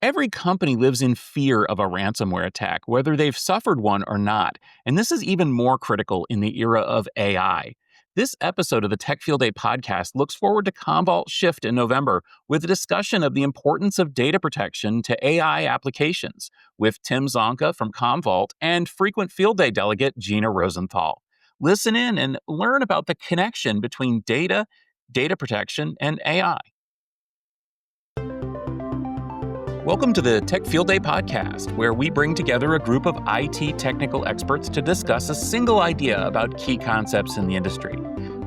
Every company lives in fear of a ransomware attack, whether they've suffered one or not. And this is even more critical in the era of AI. This episode of the Tech Field Day podcast looks forward to Commvault SHIFT in November with a discussion of the importance of data protection to AI applications with Tim Zonca from Commvault and frequent Field Day delegate Gina Rosenthal. Listen in and learn about the connection between data, data protection, and AI. Welcome to the Tech Field Day podcast, where we bring together a group of IT technical experts to discuss a single idea about key concepts in the industry.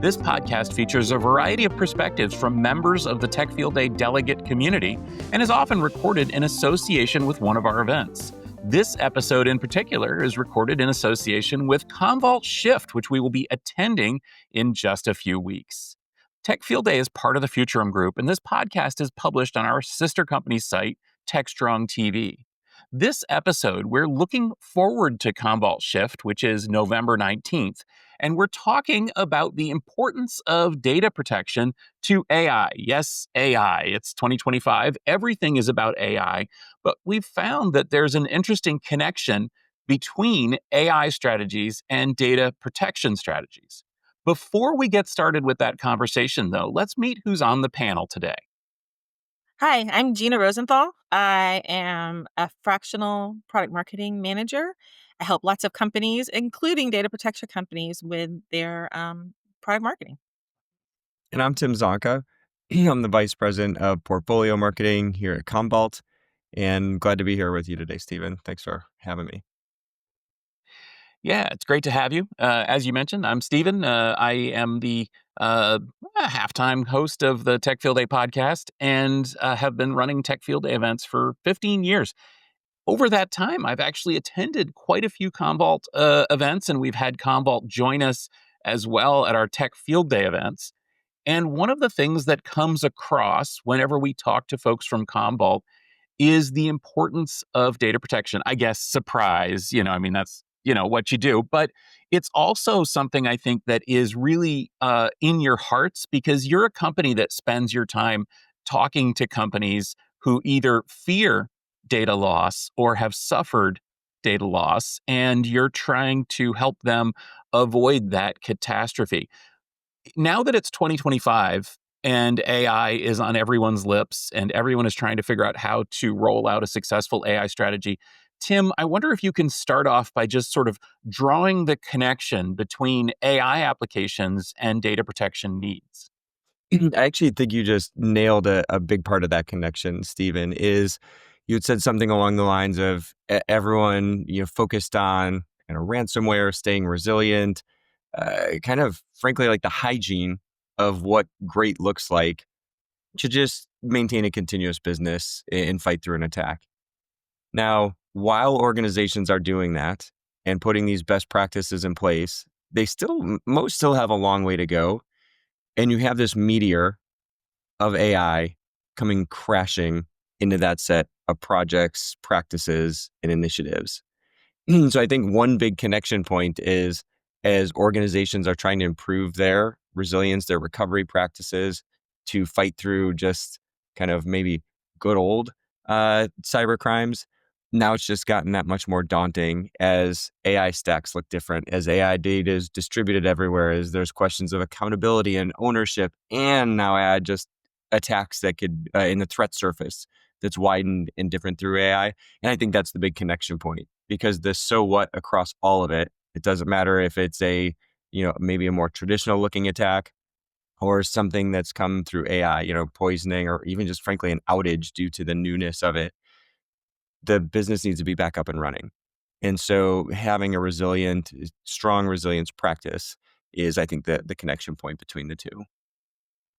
This podcast features a variety of perspectives from members of the Tech Field Day delegate community and is often recorded in association with one of our events. This episode in particular is recorded in association with Commvault SHIFT, which we will be attending in just a few weeks. Tech Field Day is part of the Futurum Group, and this podcast is published on our sister company's site, TechStrong TV. This episode, we're looking forward to Commvault SHIFT, which is November 19th, and we're talking about the importance of data protection to AI. Yes, AI. It's 2025. Everything is about AI, but we've found that there's an interesting connection between AI strategies and data protection strategies. Before we get started with that conversation, though, let's meet who's on the panel today. Hi, I'm Gina Rosenthal. I am a fractional product marketing manager. I help lots of companies, including data protection companies, with their product marketing. And I'm Tim Zonca. I'm the Vice President of Portfolio Marketing here at Commvault, and glad to be here with you today, Stephen. Thanks for having me. Yeah, it's great to have you. As you mentioned, I'm Stephen. I am the halftime host of the Tech Field Day podcast and have been running Tech Field Day events for 15 years. Over that time, I've actually attended quite a few Commvault events, and we've had Commvault join us as well at our Tech Field Day events. And one of the things that comes across whenever we talk to folks from Commvault is the importance of data protection. I guess, surprise, that's what you do, but it's also something I think that is really in your hearts, because you're a company that spends your time talking to companies who either fear data loss or have suffered data loss, and you're trying to help them avoid that catastrophe. Now that it's 2025 and AI is on everyone's lips and everyone is trying to figure out how to roll out a successful AI strategy, Tim, I wonder if you can start off by just sort of drawing the connection between AI applications and data protection needs. I actually think you just nailed a big part of that connection, Stephen, is you had said something along the lines of everyone focused on ransomware, staying resilient, kind of frankly like the hygiene of what great looks like to just maintain a continuous business and fight through an attack. Now, while organizations are doing that and putting these best practices in place, most still have a long way to go. And you have this meteor of AI coming crashing into that set of projects, practices, and initiatives. So I think one big connection point is, as organizations are trying to improve their resilience, their recovery practices to fight through just kind of maybe good old cyber crimes, now it's just gotten that much more daunting as AI stacks look different, as AI data is distributed everywhere, as there's questions of accountability and ownership, and now add just attacks that could, in the threat surface, that's widened and different through AI. And I think that's the big connection point, because the so what across all of it, it doesn't matter if it's maybe a more traditional looking attack or something that's come through AI, poisoning, or even just frankly an outage due to the newness of it. The business needs to be back up and running. And so having a strong resilience practice is, I think, the connection point between the two.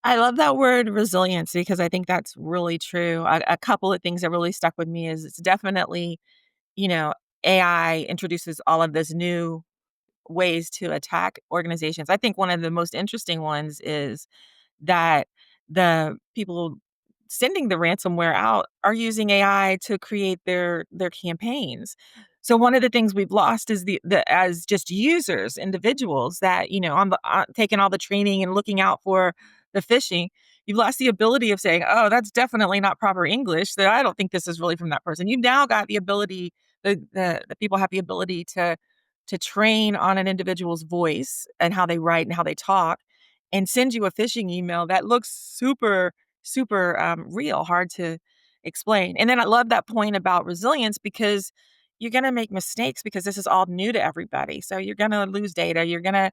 I love that word resilience, because I think that's really true. A couple of things that really stuck with me is it's definitely, AI introduces all of this new ways to attack organizations. I think one of the most interesting ones is that the people sending the ransomware out are using AI to create their campaigns. So one of the things we've lost is the as just users, individuals that on the taking all the training and looking out for the phishing. you've lost the ability of saying, oh, that's definitely not proper English. So I don't think this is really from that person. You've now got the ability, the people have the ability to train on an individual's voice and how they write and how they talk and send you a phishing email that looks super real, hard to explain. And then I love that point about resilience because you're going to make mistakes because this is all new to everybody. So you're going to lose data. You're going to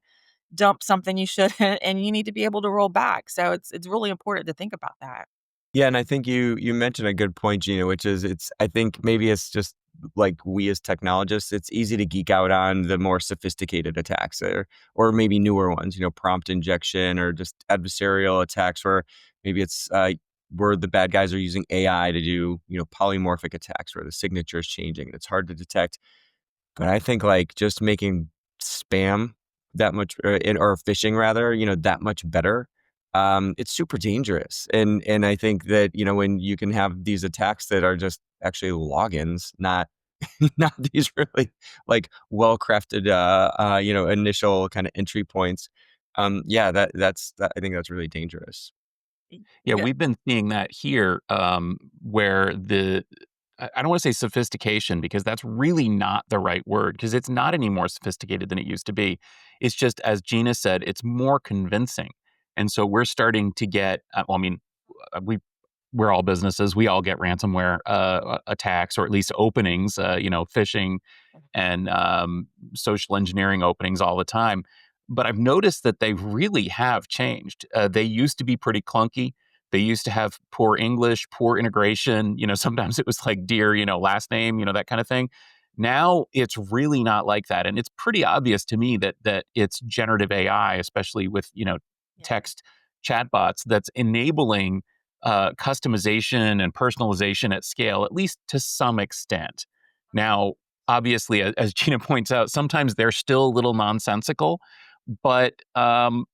dump something you shouldn't, and you need to be able to roll back. So it's really important to think about that. Yeah, and I think you mentioned a good point, Gina, which is I think maybe it's just like we as technologists, it's easy to geek out on the more sophisticated attacks or maybe newer ones, prompt injection or just adversarial attacks where maybe it's where the bad guys are using AI to do, polymorphic attacks where the signature is changing and it's hard to detect. But I think like just making spam that much or phishing rather, that much better. It's super dangerous. And I think that, when you can have these attacks that are just actually logins, not not these really like well-crafted initial kind of entry points. Yeah, I think that's really dangerous. Yeah, Yeah. we've been seeing that here, where I don't want to say sophistication because that's really not the right word because it's not any more sophisticated than it used to be. It's just, as Gina said, it's more convincing. And so we're starting to get, well, I mean, we're all businesses. We all get ransomware attacks or at least openings, phishing and social engineering openings all the time. But I've noticed that they really have changed. They used to be pretty clunky. They used to have poor English, poor integration. Sometimes it was like dear, last name, that kind of thing. Now it's really not like that, and it's pretty obvious to me that it's generative AI, especially with Yeah. text chatbots, that's enabling customization and personalization at scale, at least to some extent. Now, obviously, as Gina points out, sometimes they're still a little nonsensical, but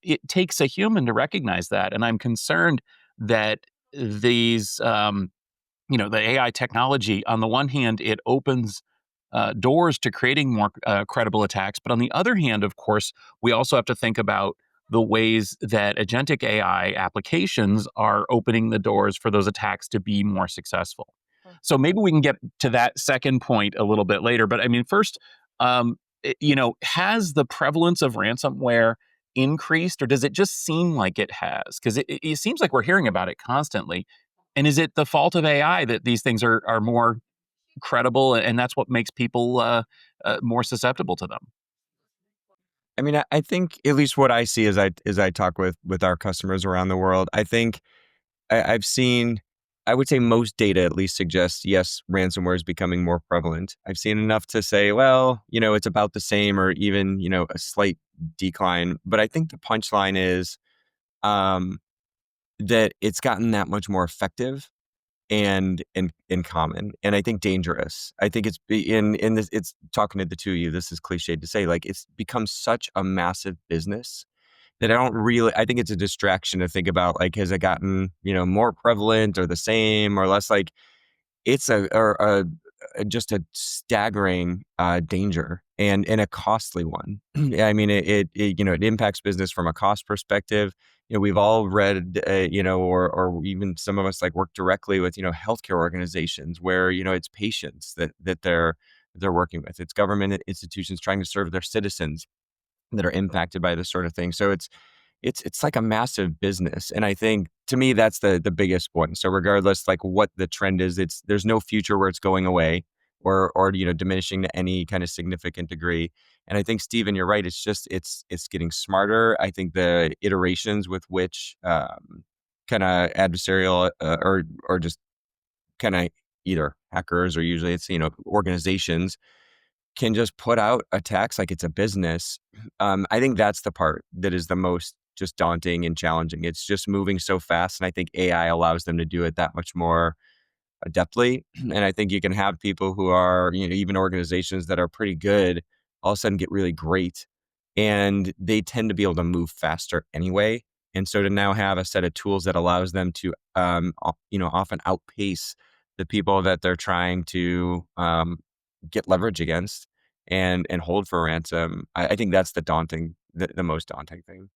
it takes a human to recognize that. And I'm concerned that these, the AI technology, on the one hand, it opens doors to creating more credible attacks. But on the other hand, of course, we also have to think about the ways that agentic AI applications are opening the doors for those attacks to be more successful. So maybe we can get to that second point a little bit later. But I mean, first, has the prevalence of ransomware increased, or does it just seem like it has? Because it seems like we're hearing about it constantly. And is it the fault of AI that these things are more credible, and that's what makes people more susceptible to them? I mean, I think at least what I see as I talk with our customers around the world, I think I've seen, I would say most data at least suggests, yes, ransomware is becoming more prevalent. I've seen enough to say, well, it's about the same or even, a slight decline. But I think the punchline is um, that it's gotten that much more effective and common, and I think dangerous. I think in this, it's talking to the two of you, this is cliched to say, like it's become such a massive business that I think it's a distraction to think about, like, has it gotten, more prevalent or the same or less? Like it's just a staggering danger and a costly one. I mean, it impacts business from a cost perspective. We've all read, or even some of us like work directly with, healthcare organizations where, it's patients that they're working with. It's government institutions trying to serve their citizens that are impacted by this sort of thing. So it's like a massive business. And I think to me, that's the biggest one. So regardless, like what the trend is, there's no future where it's going away or diminishing to any kind of significant degree. And I think, Stephen, you're right. It's getting smarter. I think the iterations with which kind of adversarial or just kind of either hackers or usually it's, organizations can just put out attacks like it's a business. I think that's the part that is the most just daunting and challenging. It's just moving so fast. And I think AI allows them to do it that much more adeptly. And I think you can have people who are, even organizations that are pretty good, all of a sudden get really great. And they tend to be able to move faster anyway. And so to now have a set of tools that allows them to, often outpace the people that they're trying to get leverage against and hold for ransom. I think that's the most daunting thing.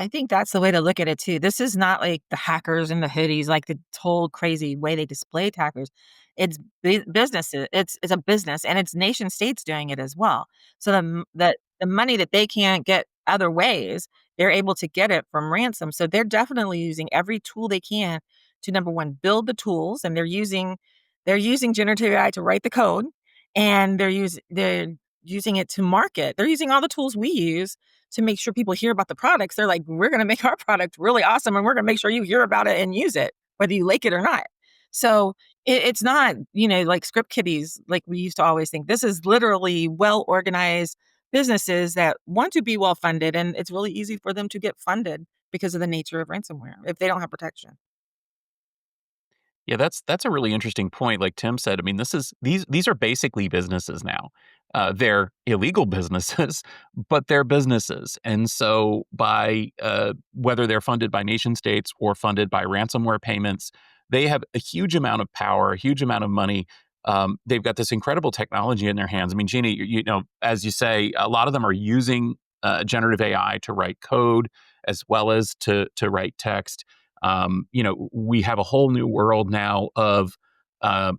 I think that's the way to look at it too. This is not like the hackers and the hoodies, like the whole crazy way they display attackers. It's businesses. It's a business, and it's nation states doing it as well. So the money that they can't get other ways, they're able to get it from ransom. So they're definitely using every tool they can to, number one, build the tools, and they're using generative AI to write the code, and they're using it to market. They're using all the tools we use to make sure people hear about the products. They're like, we're going to make our product really awesome, and we're going to make sure you hear about it and use it, whether you like it or not. So it's not, like script kiddies, like we used to always think. This is literally well organized businesses that want to be well funded, and it's really easy for them to get funded because of the nature of ransomware if they don't have protection. Yeah, that's a really interesting point. Like Tim said, I mean, these are basically businesses now. They're illegal businesses, but they're businesses, and so by whether they're funded by nation states or funded by ransomware payments, they have a huge amount of power, a huge amount of money. They've got this incredible technology in their hands. I mean, Gina, as you say, a lot of them are using generative AI to write code as well as to write text. We have a whole new world now of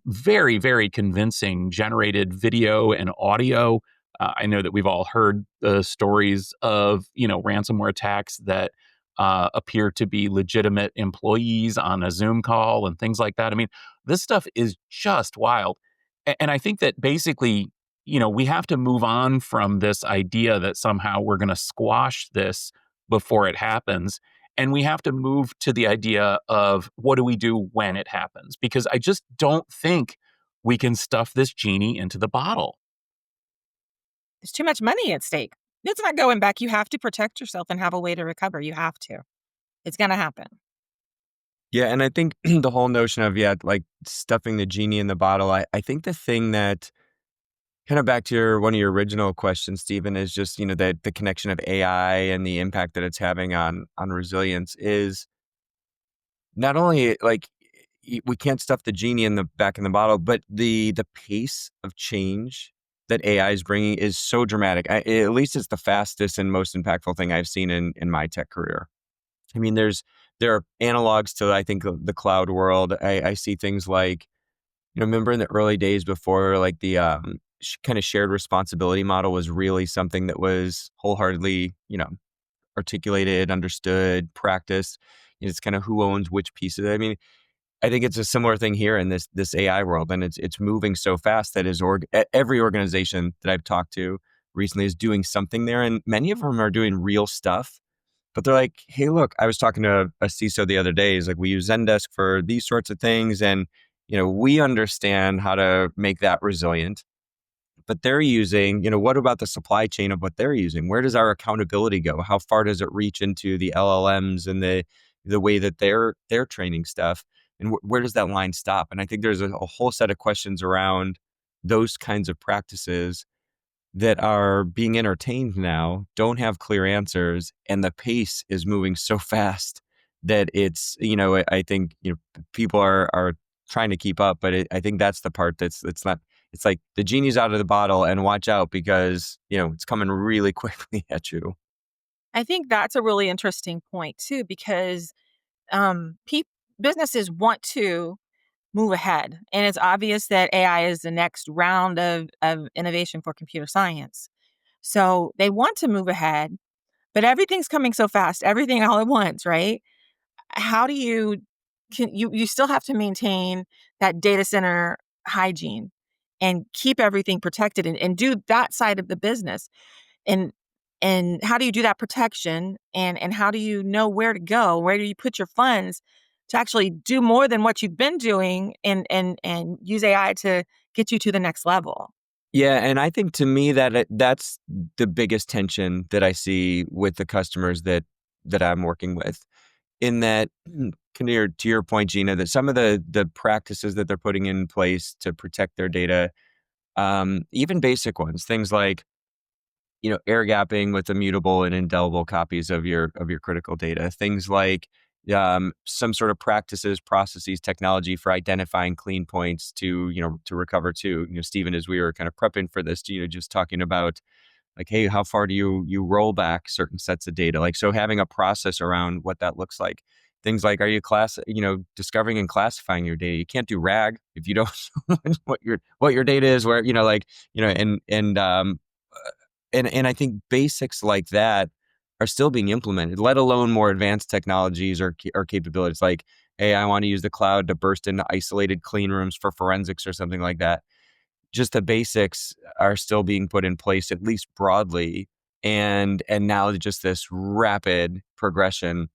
very, very convincing generated video and audio. I know that we've all heard the stories of, ransomware attacks that appear to be legitimate employees on a Zoom call and things like that. I mean, this stuff is just wild. And I think that basically, we have to move on from this idea that somehow we're going to squash this before it happens, and we have to move to the idea of what do we do when it happens? Because I just don't think we can stuff this genie into the bottle. There's too much money at stake. It's not going back. You have to protect yourself and have a way to recover. You have to. It's going to happen. Yeah, and I think the whole notion of, yeah, like stuffing the genie in the bottle, I think the thing that kind of back to one of your original questions, Stephen, is just, the connection of AI and the impact that it's having on resilience is not only like we can't stuff the genie in the back in the bottle, but the pace of change that AI is bringing is so dramatic. At least it's the fastest and most impactful thing I've seen in my tech career. I mean, there are analogs to, I think, the cloud world. I see things like, remember in the early days before, like the kind of shared responsibility model was really something that was wholeheartedly, articulated, understood, practiced. It's kind of who owns which pieces. I mean, I think it's a similar thing here in this AI world, and it's moving so fast that every organization that I've talked to recently is doing something there, and many of them are doing real stuff. But they're like, hey, look, I was talking to a CISO the other day. He's like, we use Zendesk for these sorts of things, and we understand how to make that resilient. But they're using, what about the supply chain of what they're using? Where does our accountability go? How far does it reach into the LLMs and the way that they're training stuff? And where does that line stop? And I think there's a whole set of questions around those kinds of practices that are being entertained now, don't have clear answers, and the pace is moving so fast that it's, I think, people are trying to keep up, but I think that's the part it's not. It's like the genie's out of the bottle, and watch out because it's coming really quickly at you. I think that's a really interesting point too, because peop businesses want to move ahead, and it's obvious that AI is the next round of innovation for computer science. So they want to move ahead, but everything's coming so fast, everything all at once, right? How do you can you still have to maintain that data center hygiene and keep everything protected and do that side of the business. And how do you do that protection, and how do you know where to go? Where do you put your funds to actually do more than what you've been doing, and use AI to get you to the next level? Yeah, and I think to me that's the biggest tension that I see with the customers that I'm working with. In that, to your point, Gina, that some of the practices that they're putting in place to protect their data, even basic ones, things like air gapping with immutable and indelible copies of your critical data, things like some sort of practices, processes, technology for identifying clean points to to recover to. Stephen, as we were kind of prepping for this, just talking about Like, hey, how far do you roll back certain sets of data? Like, so having a process around what that looks like. Things like, are you discovering and classifying your data? You can't do RAG if you don't know what your data is, where, like, and I think basics like that are still being implemented, let alone more advanced technologies or capabilities. Like, hey, I want to use the cloud to burst into isolated clean rooms for forensics or something like that. Just the basics are still being put in place, at least broadly, and now just this rapid progression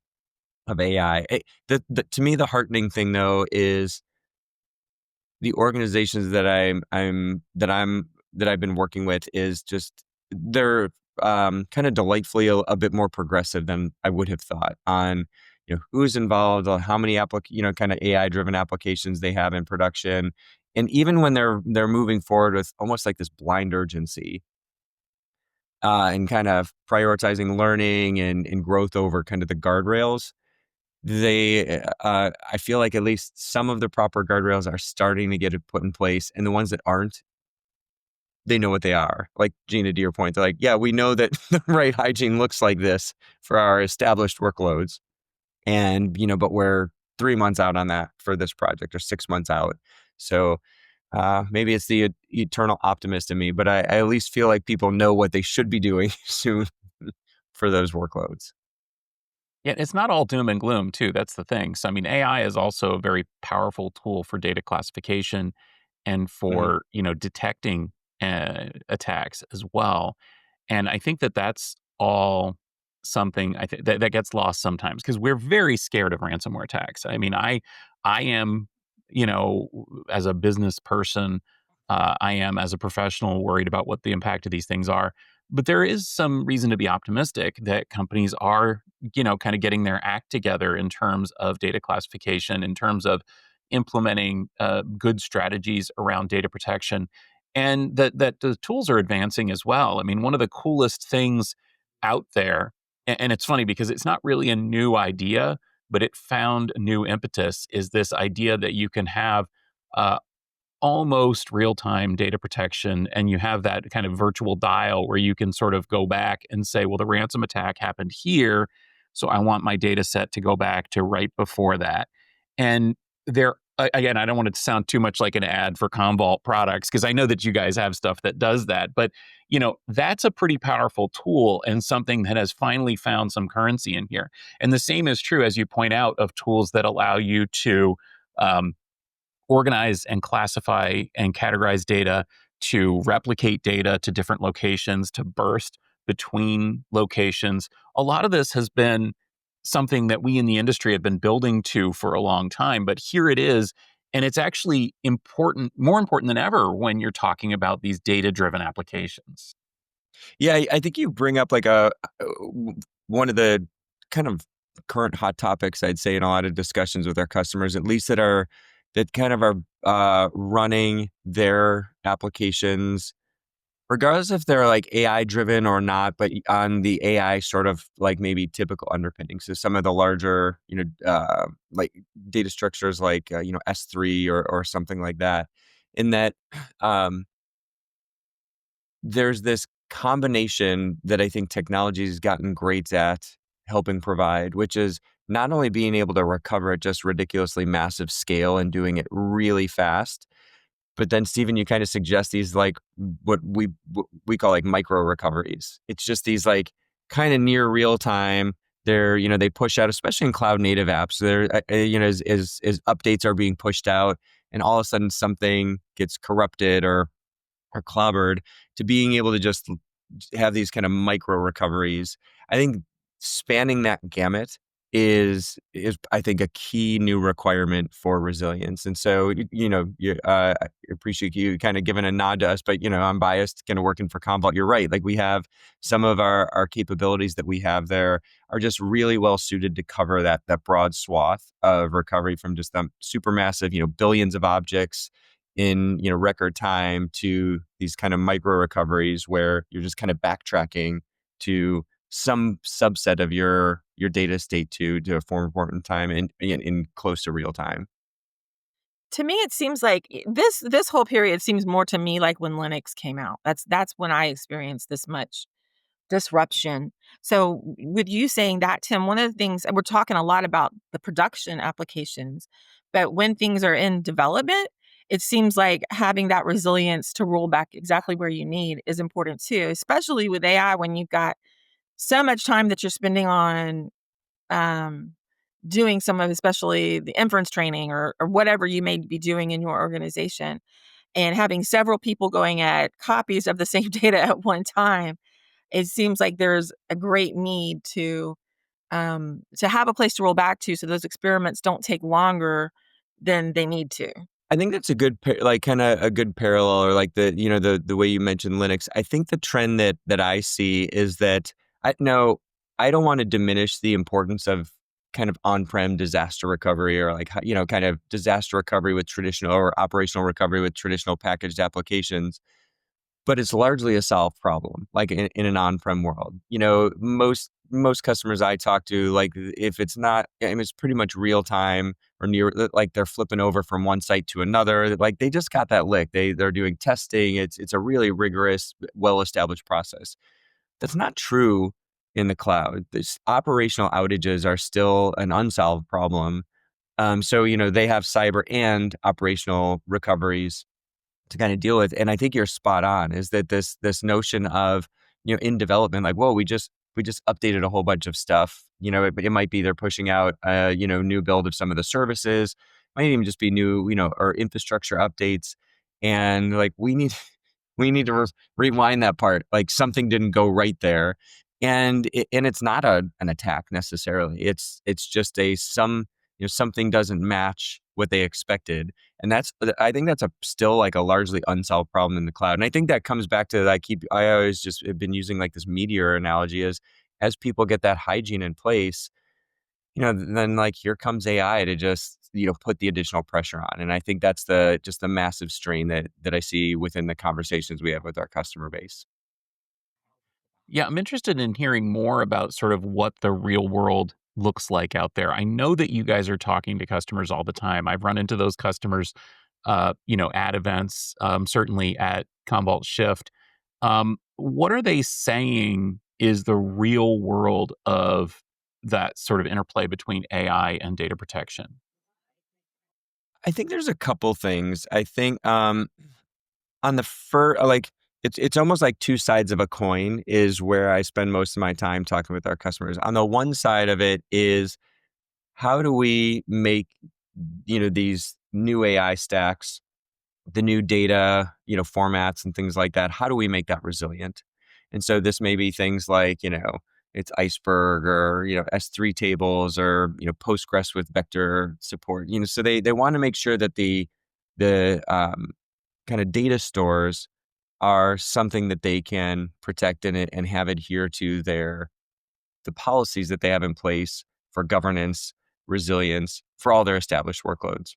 of AI. To me, the heartening thing though is the organizations that I've been working with is just they're kind of delightfully a bit more progressive than I would have thought on who's involved, on how many kind of AI driven applications they have in production, and even when they're moving forward with almost like this blind urgency and kind of prioritizing learning and growth over kind of the guardrails. I feel like at least some of the proper guardrails are starting to get it put in place, and the ones that aren't, they know what they are. Like, Gina, to your point, they're like, yeah, we know that the right hygiene looks like this for our established workloads. And, but we're 3 months out on that for this project, or 6 months out. So maybe it's the eternal optimist in me, but I at least feel like people know what they should be doing soon for those workloads. Yeah, it's not all doom and gloom too. That's the thing. So I mean, AI is also a very powerful tool for data classification and Mhm. for detecting attacks as well. And I think that that's all something I think that gets lost sometimes because we're very scared of ransomware attacks. I mean, I am, as a business person, I am as a professional worried about what the impact of these things are. But there is some reason to be optimistic that companies are, kind of getting their act together in terms of data classification, in terms of implementing good strategies around data protection, and that the tools are advancing as well. I mean, one of the coolest things out there, and it's funny because it's not really a new idea, but it found a new impetus, is this idea that you can have uh, almost real-time data protection, and you have that kind of virtual dial where you can sort of go back and say, well, the ransom attack happened here, so I want my data set to go back to right before that. And there, again, I don't want it to sound too much like an ad for Commvault products, because I know that you guys have stuff that does that, but that's a pretty powerful tool and something that has finally found some currency in here. And the same is true, as you point out, of tools that allow you to um, organize and classify and categorize data, to replicate data to different locations, to burst between locations. A lot of this has been something that we in the industry have been building to for a long time, but here it is. And it's actually important, more important than ever, when you're talking about these data driven applications. Yeah, I think you bring up like one of the kind of current hot topics, I'd say, in a lot of discussions with our customers, at least that kind of are running their applications, regardless if they're like AI driven or not, but on the AI sort of like maybe typical underpinnings. So some of the larger, like data structures like S3 or something like that, in that. Um, there's this combination that I think technology has gotten great at helping provide, which is not only being able to recover at just ridiculously massive scale and doing it really fast, but then, Stephen, you kind of suggest these like what we call like micro recoveries. It's just these like kind of near real time. They push out, especially in cloud native apps. As updates are being pushed out, and all of a sudden something gets corrupted or clobbered, to being able to just have these kind of micro recoveries. I think spanning that gamut is I think a key new requirement for resilience. And so I appreciate you kind of giving a nod to us, but I'm biased kind of working for Commvault. You're right. Like, we have some of our capabilities that we have there are just really well suited to cover that broad swath of recovery from just them supermassive, billions of objects in record time, to these kind of micro recoveries where you're just kind of backtracking to some subset of your data state to a more important time in close to real time. To me, it seems like this whole period seems more to me like when Linux came out. That's when I experienced this much disruption. So with you saying that, Tim, one of the things, and we're talking a lot about the production applications, but when things are in development, it seems like having that resilience to roll back exactly where you need is important too, especially with AI when you've got so much time that you're spending on um, doing some of, especially the inference training or whatever you may be doing in your organization, and having several people going at copies of the same data at one time. It seems like there's a great need to have a place to roll back to, so those experiments don't take longer than they need to. I think that's a good like kind of a good parallel, or like the way you mentioned Linux. I think the trend that I see is that I don't want to diminish the importance of kind of on-prem disaster recovery, or like kind of disaster recovery with traditional, or operational recovery with traditional packaged applications. But it's largely a solved problem, like in an on-prem world. Most customers I talk to, like if it's not, I mean, it's pretty much real time or near, like they're flipping over from one site to another. Like they just got that lick. They're doing testing. It's a really rigorous, well-established process. That's not true in the cloud. This operational outages are still an unsolved problem. So they have cyber and operational recoveries to kind of deal with. And I think you're spot on, is that this notion of, in development, like, whoa, we just updated a whole bunch of stuff. It might be they're pushing out new build of some of the services, might even just be new, or infrastructure updates. And like we need to rewind that part. Like something didn't go right there. And it's not an attack necessarily. It's just something doesn't match what they expected. And I think that's still like a largely unsolved problem in the cloud. And I think that comes back to, I always just have been using like this meteor analogy, as people get that hygiene in place, then like here comes AI to just, put the additional pressure on. And I think that's just the massive strain that I see within the conversations we have with our customer base. Yeah, I'm interested in hearing more about sort of what the real world looks like out there. I know that you guys are talking to customers all the time. I've run into those customers, at events, certainly at Commvault SHIFT. What are they saying is the real world of that sort of interplay between AI and data protection? I think there's a couple things. I think on the like it's almost like two sides of a coin is where I spend most of my time talking with our customers. On the one side of it is, how do we make these new AI stacks, the new data, formats and things like that, how do we make that resilient? And so this may be things like, it's Iceberg, or, S3 tables, or, Postgres with vector support. So they want to make sure that the kind of data stores are something that they can protect and have adhere to the policies that they have in place for governance, resilience for all their established workloads.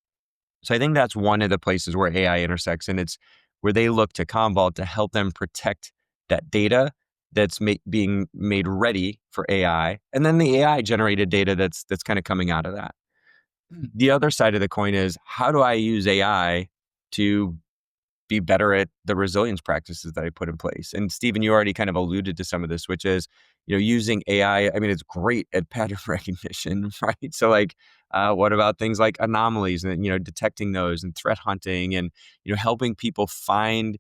So I think that's one of the places where AI intersects, and it's where they look to Commvault to help them protect that data that's being made ready for AI, and then the AI generated data that's kind of coming out of that. The other side of the coin is, how do I use AI to be better at the resilience practices that I put in place? And Stephen, you already kind of alluded to some of this, which is, using AI. I mean, it's great at pattern recognition, right? So like, what about things like anomalies and, detecting those, and threat hunting, and, helping people find,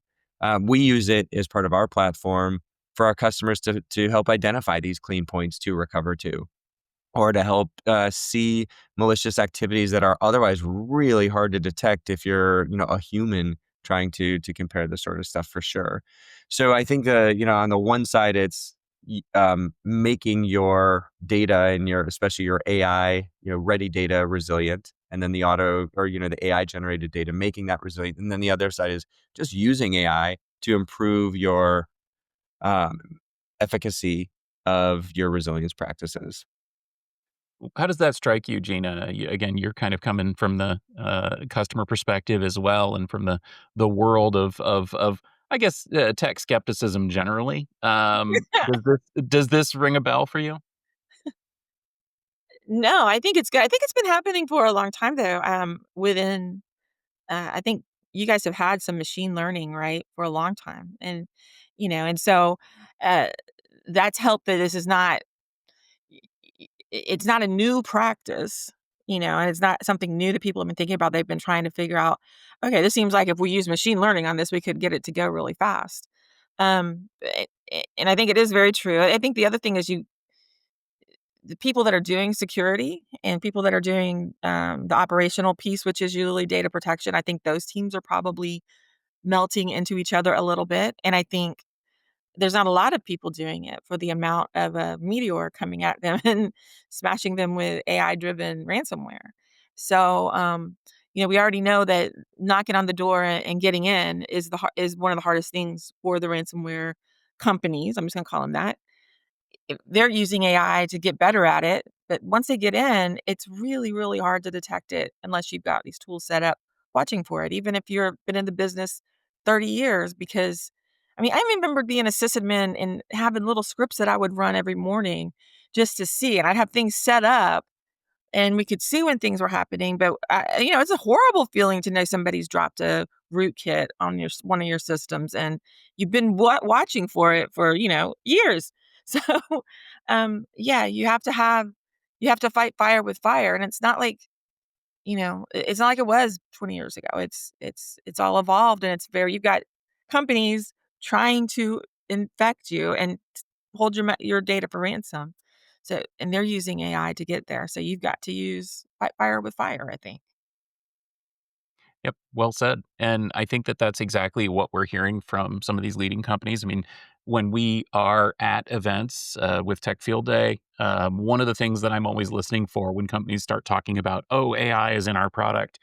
we use it as part of our platform for our customers to help identify these clean points to recover to, or to help see malicious activities that are otherwise really hard to detect if you're, a human trying to compare this sort of stuff, for sure. So I think on the one side, it's making your data and especially your AI, ready data resilient, and then the auto, or the AI generated data, making that resilient. And then the other side is just using AI to improve your um, efficacy of your resilience practices. How does that strike you, Gina? Again, you're kind of coming from the customer perspective as well, and from the world of I guess tech skepticism generally. Does this ring a bell for you? No, I think it's good. I think it's been happening for a long time though. Within I think you guys have had some machine learning, right, for a long time, and and so uh, that's helped that this is not it's not a new practice, and it's not something new that people have been thinking about. They've been trying to figure out, okay, this seems like if we use machine learning on this, we could get it to go really fast. And I think it is very true. I think the other thing is the people that are doing security and people that are doing the operational piece, which is usually data protection. I think those teams are probably melting into each other a little bit, and I think there's not a lot of people doing it for the amount of a meteor coming at them and smashing them with AI-driven ransomware. So, we already know that knocking on the door and getting in is one of the hardest things for the ransomware companies. I'm just gonna call them that. They're using AI to get better at it, but once they get in, it's really, really hard to detect it unless you've got these tools set up watching for it, even if you've been in the business 30 years. Because, I remember being a sysadmin and having little scripts that I would run every morning just to see, and I'd have things set up and we could see when things were happening. But it's a horrible feeling to know somebody's dropped a rootkit on one of your systems, and you've been watching for it for years. So, yeah, you have to fight fire with fire, and it's not like it's not like it was 20 years ago. It's all evolved, and it's very you've got companies trying to infect you and hold your data for ransom. So, and they're using AI to get there. So you've got to use fight fire with fire, I think. Yep, well said. And I think that that's exactly what we're hearing from some of these leading companies. I mean, when we are at events with Tech Field Day, one of the things that I'm always listening for when companies start talking about, oh, AI is in our product,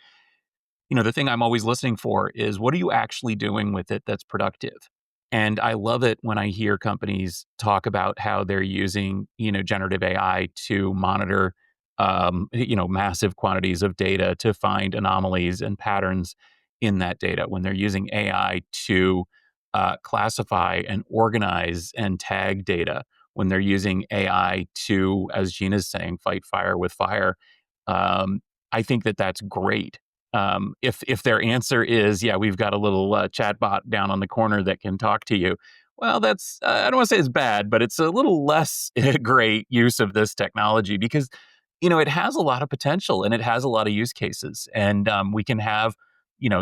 the thing I'm always listening for is what are you actually doing with it that's productive? And I love it when I hear companies talk about how they're using, generative AI to monitor, massive quantities of data to find anomalies and patterns in that data. When they're using AI to classify and organize and tag data. When they're using AI to, as Gina's saying, fight fire with fire. I think that that's great. If their answer is, yeah, we've got a little chatbot down on the corner that can talk to you, well, that's I don't want to say it's bad, but it's a little less great use of this technology because it has a lot of potential and it has a lot of use cases, and we can have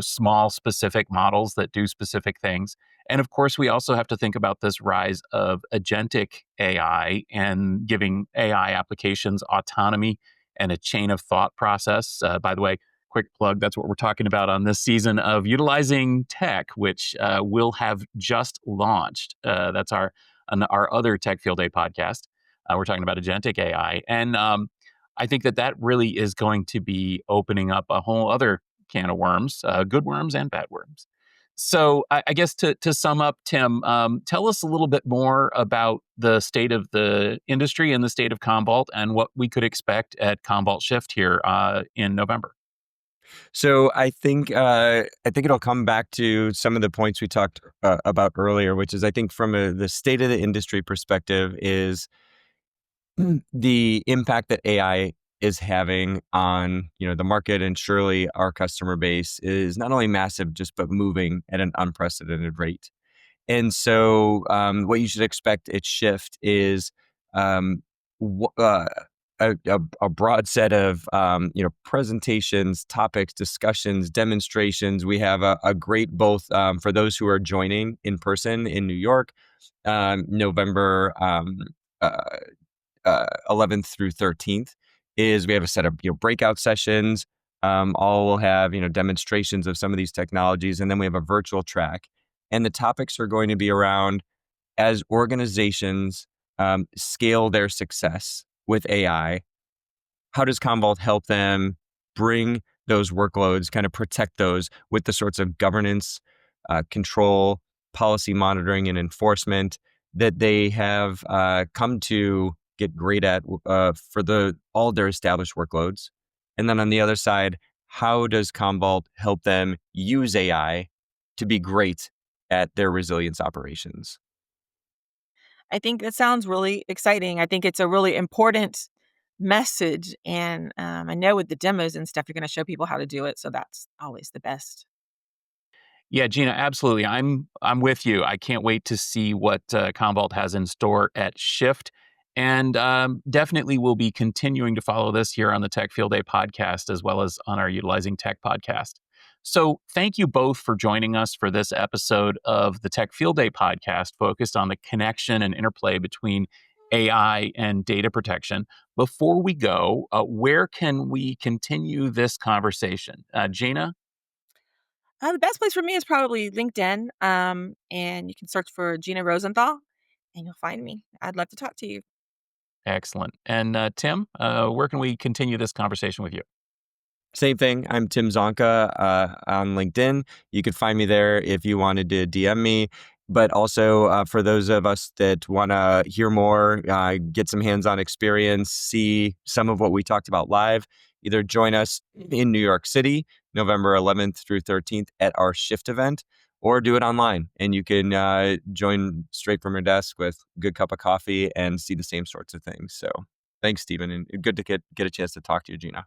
small specific models that do specific things. And of course, we also have to think about this rise of agentic AI and giving AI applications autonomy and a chain of thought process. By the way, quick plug, that's what we're talking about on this season of Utilizing Tech, which will have just launched. That's our other Tech Field Day podcast. We're talking about agentic AI. And I think that really is going to be opening up a whole other can of worms, good worms and bad worms. So I guess to sum up, Tim, tell us a little bit more about the state of the industry and the state of Commvault and what we could expect at Commvault SHIFT here in November. So I think it'll come back to some of the points we talked about earlier, which is I think from the state of the industry perspective is the impact that AI is having on the market and surely our customer base is not only massive, just but moving at an unprecedented rate. And so, what you should expect at Shift is um, wh- uh, a broad set of presentations, topics, discussions, demonstrations. We have a great both for those who are joining in person in New York, November uh, 11th through 13th. Is we have a set of breakout sessions. All will have demonstrations of some of these technologies, and then we have a virtual track. And the topics are going to be around as organizations scale their success with AI, how does Commvault help them bring those workloads, kind of protect those with the sorts of governance, control, policy monitoring, and enforcement that they have come to get great at for all their established workloads? And then on the other side, how does Commvault help them use AI to be great at their resilience operations? I think that sounds really exciting. I think it's a really important message. And I know with the demos and stuff, you're going to show people how to do it. So that's always the best. Yeah, Gina, absolutely. I'm with you. I can't wait to see what Commvault has in store at Shift, and definitely will be continuing to follow this here on the Tech Field Day podcast as well as on our Utilizing Tech podcast. So, thank you both for joining us for this episode of the Tech Field Day podcast, focused on the connection and interplay between AI and data protection. Before we go, where can we continue this conversation, Gina? The best place for me is probably LinkedIn. And you can search for Gina Rosenthal and you'll find me. I'd love to talk to you. Excellent. And Tim, where can we continue this conversation with you? Same thing. I'm Tim Zonca on LinkedIn. You could find me there if you wanted to DM me. But also for those of us that want to hear more, get some hands-on experience, see some of what we talked about live, either join us in New York City, November 11th through 13th at our Shift event, or do it online. And you can join straight from your desk with a good cup of coffee and see the same sorts of things. So thanks, Stephen. And good to get a chance to talk to you, Gina.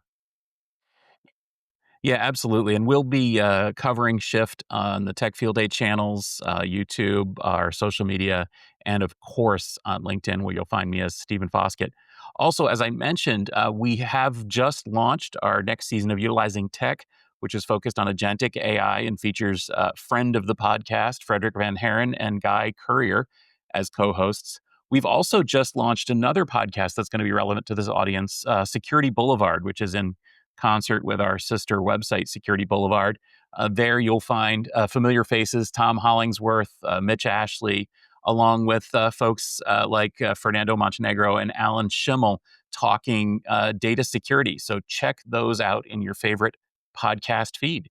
Yeah, absolutely. And we'll be covering Shift on the Tech Field Day channels, YouTube, our social media, and of course on LinkedIn, where you'll find me as Stephen Foskett. Also, as I mentioned, we have just launched our next season of Utilizing Tech, which is focused on agentic AI and features friend of the podcast, Frederick Van Haren and Guy Courier as co-hosts. We've also just launched another podcast that's going to be relevant to this audience, Security Boulevard, which is in concert with our sister website, Security Boulevard. There you'll find familiar faces, Tom Hollingsworth, Mitch Ashley, along with folks like Fernando Montenegro and Alan Schimmel talking data security. So check those out in your favorite podcast feed.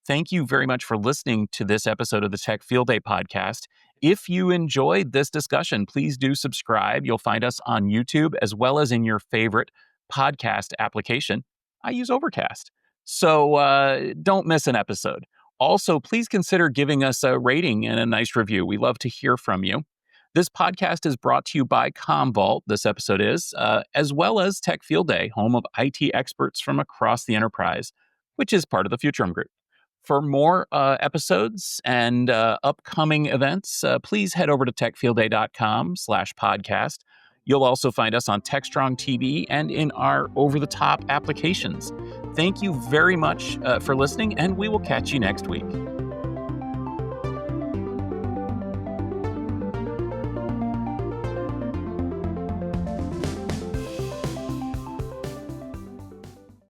Thank you very much for listening to this episode of the Tech Field Day podcast. If you enjoyed this discussion, please do subscribe. You'll find us on YouTube as well as in your favorite podcast application. I use Overcast. So don't miss an episode. Also, please consider giving us a rating and a nice review. We love to hear from you. This podcast is brought to you by Commvault, this episode is, as well as Tech Field Day, home of IT experts from across the enterprise, which is part of the Futurum Group. For more episodes and upcoming events, please head over to techfieldday.com/podcast. You'll also find us on TechStrong TV and in our over-the-top applications. Thank you very much for listening, and we will catch you next week.